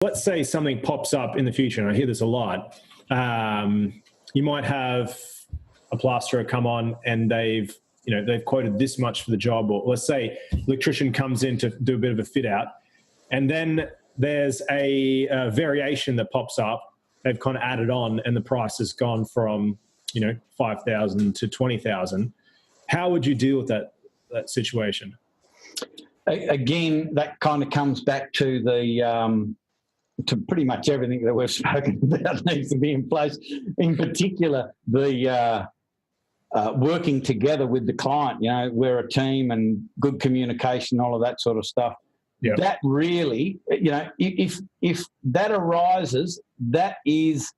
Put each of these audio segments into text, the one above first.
let's say something pops up in the future, and I hear this a lot. You might have a plasterer come on and they've quoted this much for the job, or let's say electrician comes in to do a bit of a fit out, and then there's a variation that pops up. They've kind of added on, and the price has gone from $5,000 to $20,000. How would you deal with that situation? Again, that kind of comes back to to pretty much everything that we've spoken about needs to be in place. In particular, the working together with the client. We're a team, and good communication, all of that sort of stuff. Yep. That really, if that arises, that is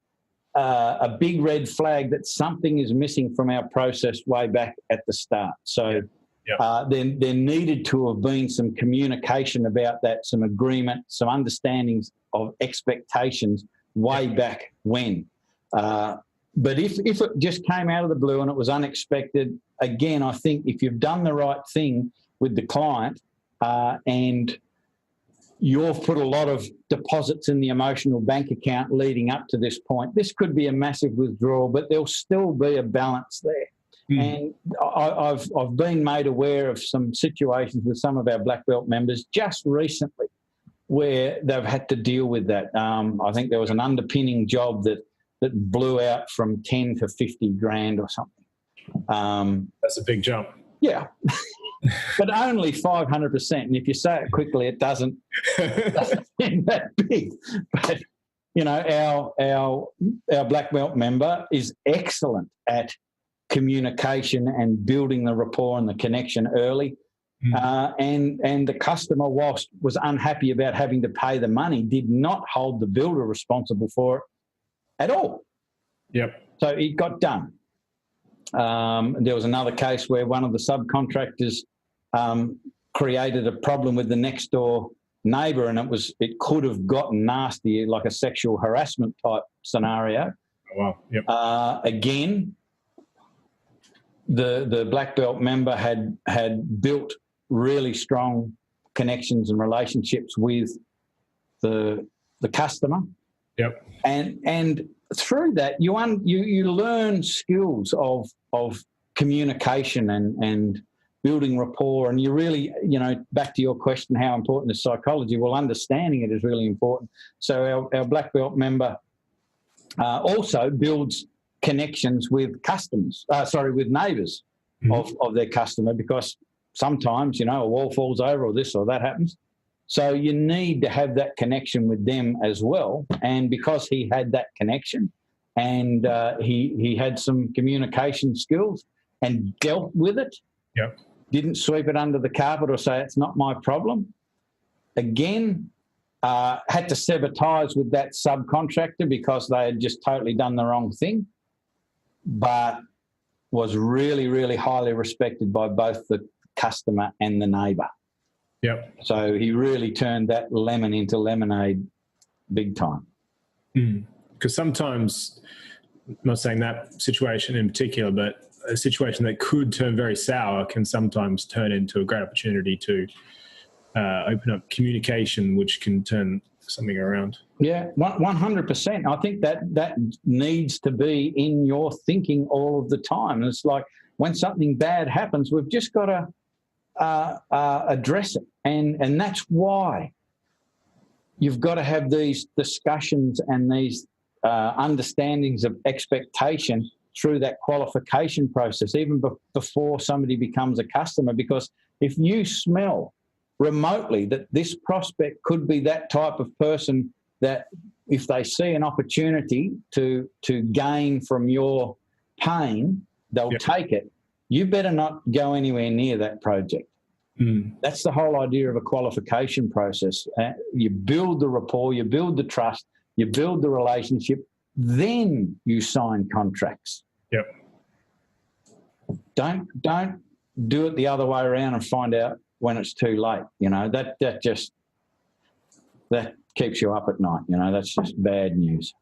a big red flag that something is missing from our process way back at the start. So there needed to have been some communication about that, some agreement, some understandings of expectations way back when. But if it just came out of the blue and it was unexpected, again, I think if you've done the right thing with the client and you've put a lot of deposits in the emotional bank account leading up to this point, this could be a massive withdrawal, but there'll still be a balance there. And I've been made aware of some situations with some of our black belt members just recently where they've had to deal with that. I think there was an underpinning job that blew out from 10 to 50 grand or something. That's a big jump. Yeah. But only 500%. And if you say it quickly, it doesn't seem that big. But, our black belt member is excellent at communication and building the rapport and the connection early. And the customer, whilst was unhappy about having to pay the money, did not hold the builder responsible for it at all. Yep. So it got done. There was another case where one of the subcontractors created a problem with the next door neighbour, and it could have gotten nasty, like a sexual harassment type scenario. Oh, wow. Yep. Again, the black belt member had built really strong connections and relationships with the customer. Yep. And through that, you learn skills of communication and building rapport, and you really, back to your question, how important is psychology? Well, understanding it is really important. So our black belt member also builds connections with with neighbours of their customer, because sometimes, a wall falls over or this or that happens. So you need to have that connection with them as well. And because he had that connection and he had some communication skills and dealt with it, didn't sweep it under the carpet or say it's not my problem, again, had to sever ties with that subcontractor because they had just totally done the wrong thing, but was really, really highly respected by both the customer and the neighbour. Yep. So he really turned that lemon into lemonade big time. Because sometimes, I'm not saying that situation in particular, but a situation that could turn very sour can sometimes turn into a great opportunity to open up communication, which can turn something around. Yeah, 100%. I think that needs to be in your thinking all of the time. And it's like when something bad happens, we've just got to address it. And that's why you've got to have these discussions and these understandings of expectation through that qualification process, even before somebody becomes a customer. Because if you smell remotely that this prospect could be that type of person that if they see an opportunity to gain from your pain, they'll take it, you better not go anywhere near that project. That's the whole idea of a qualification process. You build the rapport, you build the trust, you build the relationship, then you sign contracts. Yep. Don't do it the other way around and find out when it's too late. That keeps you up at night. That's just bad news.